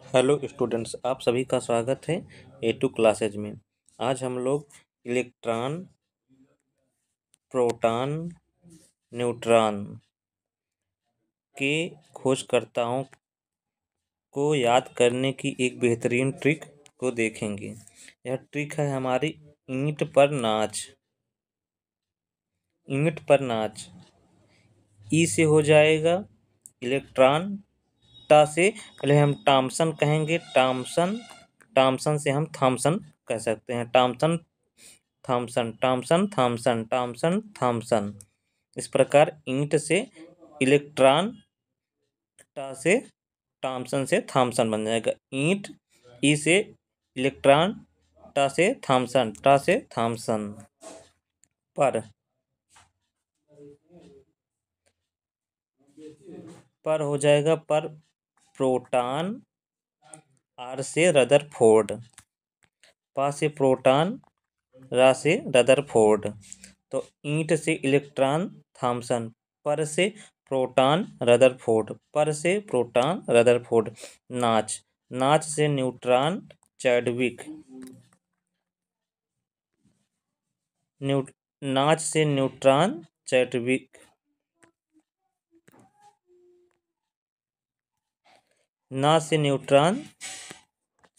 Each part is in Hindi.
हेलो स्टूडेंट्स, आप सभी का स्वागत है A2 क्लासेज में। आज हम लोग इलेक्ट्रॉन, प्रोटॉन, न्यूट्रॉन के खोजकर्ताओं को याद करने की एक बेहतरीन ट्रिक को देखेंगे। यह ट्रिक है हमारी ईंट पर नाच। ईंट पर नाच। ई से हो जाएगा इलेक्ट्रॉन, टा से पहले हम टॉमसन कहेंगे। टॉमसन से हम थॉमसन कह सकते हैं। Thomson Thomson, Thomson Thomson, Thomson Thomson. इस प्रकार ईंट से इलेक्ट्रॉन, टा से टॉमसन से थॉमसन बन जाएगा। ईंट, ई से इलेक्ट्रॉन, टा से थॉमसन, टा से थॉमसन। पर हो जाएगा पर प्रोटॉन, आर से रदरफोर्ड। पा से प्रोटॉन, रा से रदरफोर्ड। तो ईंट से इलेक्ट्रॉन थॉमसन, पर से प्रोटॉन रदरफोर्ड, पर से प्रोटॉन रदरफोर्ड। नाच, नाच से न्यूट्रॉन चैडविक। नाच से न्यूट्रॉन चैडविक। ना से न्यूट्रॉन,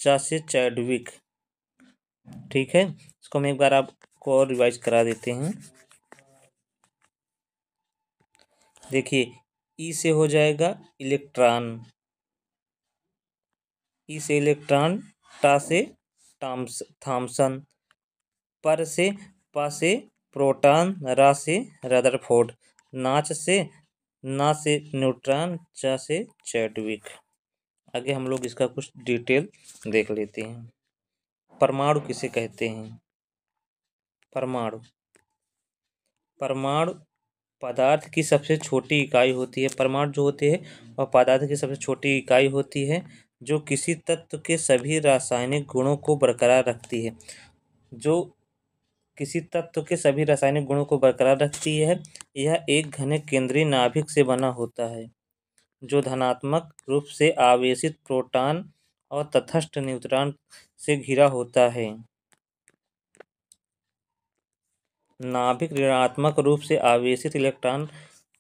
चा से चैडविक। ठीक है, इसको हम एक बार आपको और रिवाइज करा देते हैं। देखिए, ई से हो जाएगा इलेक्ट्रॉन, ई से इलेक्ट्रॉन, टा से थॉमसन, पर से पा से प्रोटॉन, रा से रदरफोर्ड। नाच से, ना से न्यूट्रॉन, चा से चैडविक। आगे हम लोग इसका कुछ डिटेल देख लेते हैं। परमाणु किसे कहते हैं? परमाणु, परमाणु पदार्थ की सबसे छोटी इकाई होती है। परमाणु जो होते हैं वह पदार्थ की सबसे छोटी इकाई होती है जो किसी तत्व के सभी रासायनिक गुणों को बरकरार रखती है। जो किसी तत्व के सभी रासायनिक गुणों को बरकरार रखती है। यह एक घने केंद्रीय नाभिक से बना होता है जो धनात्मक रूप से आवेशित प्रोटॉन और तटस्थ न्यूट्रॉन से घिरा होता है। नाभिक ऋणात्मक रूप से आवेशित इलेक्ट्रॉन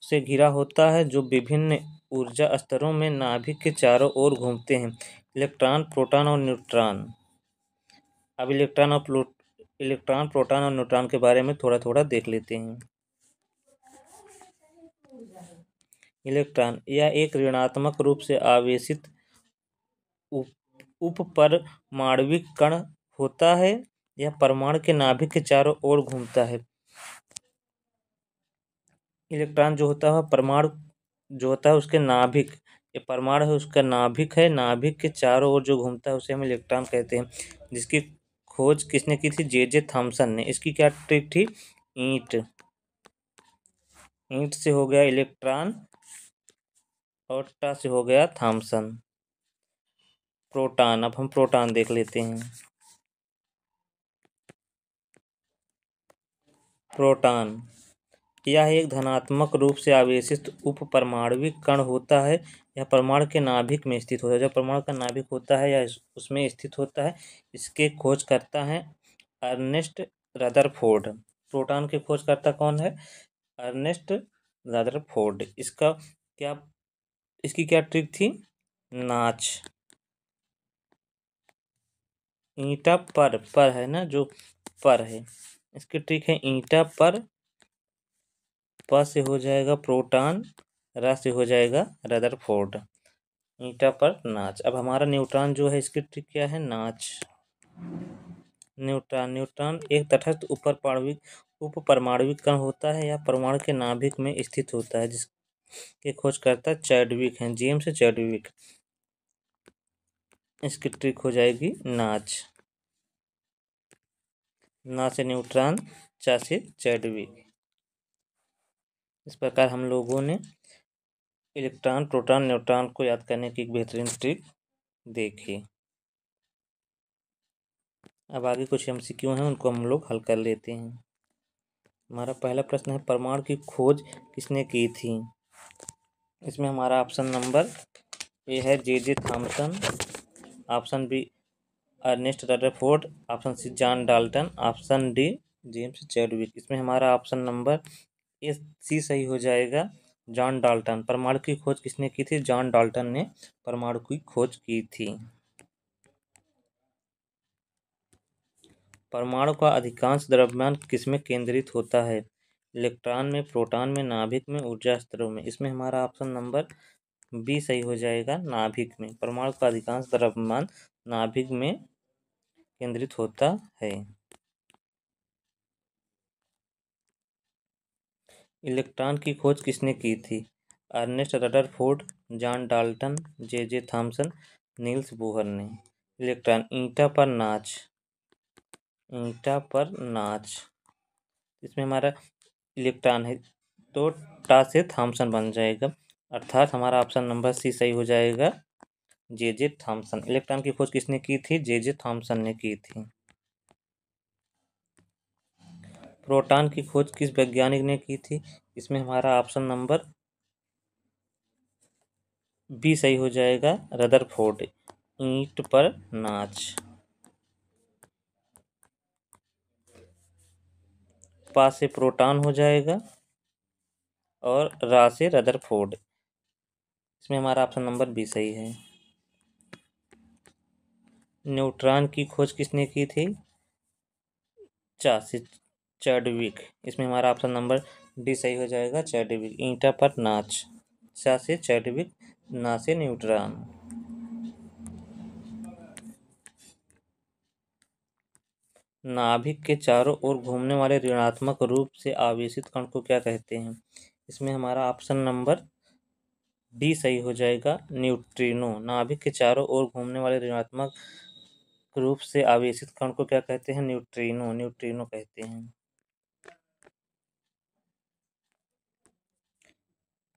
से घिरा होता है जो विभिन्न ऊर्जा स्तरों में नाभिक के चारों ओर घूमते हैं। इलेक्ट्रॉन, प्रोटॉन और न्यूट्रॉन। अब इलेक्ट्रॉन, प्रोटॉन और न्यूट्रॉन के बारे में थोड़ा थोड़ा देख लेते हैं। इलेक्ट्रॉन, यह एक ऋणात्मक रूप से आवेशित उपपरमाण्विक कण होता है। यह परमाणु के नाभिक के चारों ओर घूमता है। इलेक्ट्रॉन जो होता है परमाणु जो होता है उसके नाभिक, ये परमाणु है उसका नाभिक है, नाभिक के चारों ओर जो घूमता है उसे हम इलेक्ट्रॉन कहते हैं। जिसकी खोज किसने की थी? जे थॉमसन ने। इसकी क्या ट्रिक थी? ईंट, ईंट से हो गया इलेक्ट्रॉन और टा से हो गया थॉमसन। प्रोटॉन, अब हम प्रोटॉन देख लेते हैं। प्रोटॉन, यह एक धनात्मक रूप से आवेशित उपपरमाण्विक कण होता है। यह परमाणु के नाभिक में स्थित होता है। जब परमाणु का नाभिक होता है या उसमें स्थित होता है। इसके खोजकर्ता हैं अर्नेस्ट रदरफोर्ड। प्रोटॉन के खोजकर्ता कौन है? Ernest Rutherford. इसकी क्या ट्रिक थी? नाच, ईंटा पर है ना, जो पर है। इसकी ट्रिक है ईंटा पर, प से हो जाएगा प्रोटॉन, रा से हो जाएगा रदरफोर्ड। ईंटा पर नाच। अब हमारा न्यूट्रॉन जो है इसकी ट्रिक क्या है? नाच। न्यूट्रॉन एक तटस्थ उपपरमाण्विक कण होता है। यह परमाणु के नाभिक में स्थित होता है जिसके खोजकर्ता चैडविक हैं, जेम्स चैडविक। इसकी ट्रिक हो जाएगी नाच। ना से न्यूट्रॉन, चा से चैडविक। इस प्रकार हम लोगों ने इलेक्ट्रॉन, प्रोटॉन, न्यूट्रॉन को याद करने की एक बेहतरीन ट्रिक देखी। अब आगे कुछ MCQ हैं उनको हम लोग हल कर लेते हैं। हमारा पहला प्रश्न है परमाणु की खोज किसने की थी? इसमें हमारा ऑप्शन नंबर ए है J Thomson. Option B Ernest Rutherford, option C John Dalton, option D James Chadwick. इसमें हमारा ऑप्शन नंबर ए सी सही हो जाएगा, जॉन डाल्टन। परमाणु की खोज किसने की थी? जॉन डाल्टन ने परमाणु की खोज की थी। परमाणु का अधिकांश द्रव्यमान किसमें केंद्रित होता है? इलेक्ट्रॉन में, प्रोटॉन में, नाभिक में, ऊर्जा स्तरों में। इसमें हमारा ऑप्शन नंबर बी सही हो जाएगा, नाभिक में। परमाणु का अधिकांश द्रव्यमान नाभिक में केंद्रित होता है। इलेक्ट्रॉन की खोज किसने की थी? Ernest Rutherford, John Dalton, J Thomson, Niels Bohr ने। इलेक्ट्रॉन ईंटा पर नाच, ईंटा पर नाच, इसमें हमारा इलेक्ट्रॉन है तो टा से थॉमसन बन जाएगा, अर्थात हमारा ऑप्शन नंबर सी सही हो जाएगा, जे थॉमसन। इलेक्ट्रॉन की खोज किसने की थी? जे थॉमसन ने की थी। प्रोटॉन की खोज किस वैज्ञानिक ने की थी? इसमें हमारा ऑप्शन नंबर बी सही हो जाएगा, रदरफोर्ड, ईंट पर नाच। पा से प्रोटॉन हो जाएगा और रा से रदरफोर्ड। इसमें हमारा ऑप्शन नंबर बी सही है। न्यूट्रॉन की खोज किसने की थी? चा से चैडविक। इसमें हमारा ऑप्शन नंबर डी सही हो जाएगा, चैडविक। ईंटा पर नाच, चा से चैडविक, ना से न्यूट्रॉन। नाभिक के चारों ओर घूमने वाले ऋणात्मक रूप से आवेशित कण को क्या कहते हैं? इसमें हमारा ऑप्शन नंबर डी सही हो जाएगा, न्यूट्रिनो। नाभिक के चारों ओर घूमने वाले ऋणात्मक रूप से आवेशित कण को क्या कहते हैं? न्यूट्रिनो, न्यूट्रिनो कहते हैं।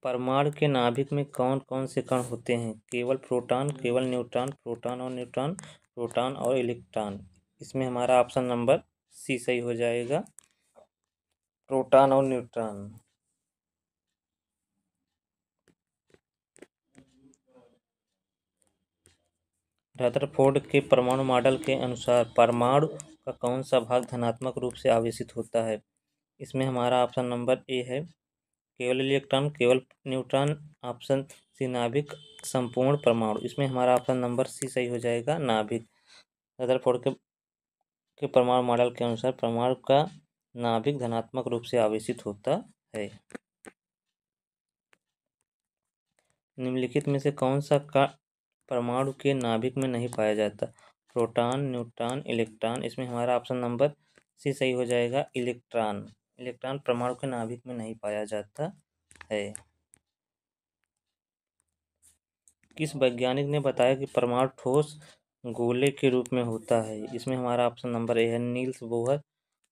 परमाणु के नाभिक में कौन कौन से कण होते हैं? केवल प्रोटॉन, केवल न्यूट्रॉन, प्रोटॉन और न्यूट्रॉन, प्रोटॉन और इलेक्ट्रॉन। इसमें हमारा ऑप्शन नंबर सी सही हो जाएगा, प्रोटॉन और न्यूट्रॉन। रदरफोर्ड के परमाणु मॉडल के अनुसार परमाणु का कौन सा भाग धनात्मक रूप से आवेशित होता है? इसमें हमारा ऑप्शन नंबर ए है, केवल इलेक्ट्रॉन, केवल न्यूट्रॉन, ऑप्शन सी नाभिक, संपूर्ण परमाणु। इसमें हमारा ऑप्शन नंबर सी सही हो जाएगा, नाभिक। रदरफोर्ड के परमाणु मॉडल के अनुसार परमाणु का नाभिक धनात्मक रूप से आवेशित होता है। निम्नलिखित में से कौन सा का परमाणु के नाभिक में नहीं पाया जाता? Proton, neutron, electron. इसमें हमारा ऑप्शन नंबर सी सही हो जाएगा, इलेक्ट्रॉन। इलेक्ट्रॉन परमाणु के नाभिक में नहीं पाया जाता है। किस वैज्ञानिक ने बताया कि परमाणु ठोस गोले के रूप में होता है? इसमें हमारा ऑप्शन नंबर ए है, Niels Bohr,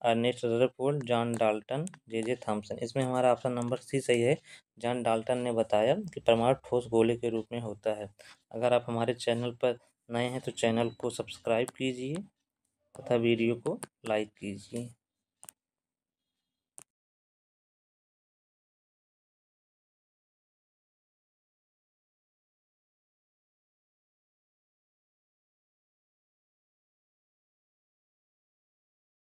Ernest Rutherford, John Dalton, J Thomson. इसमें हमारा ऑप्शन नंबर सी सही है, जॉन डाल्टन ने बताया कि परमाणु ठोस गोले के रूप में होता है। अगर आप हमारे चैनल पर नए हैं तो चैनल को सब्सक्राइब कीजिए तथा वीडियो को लाइक कीजिए।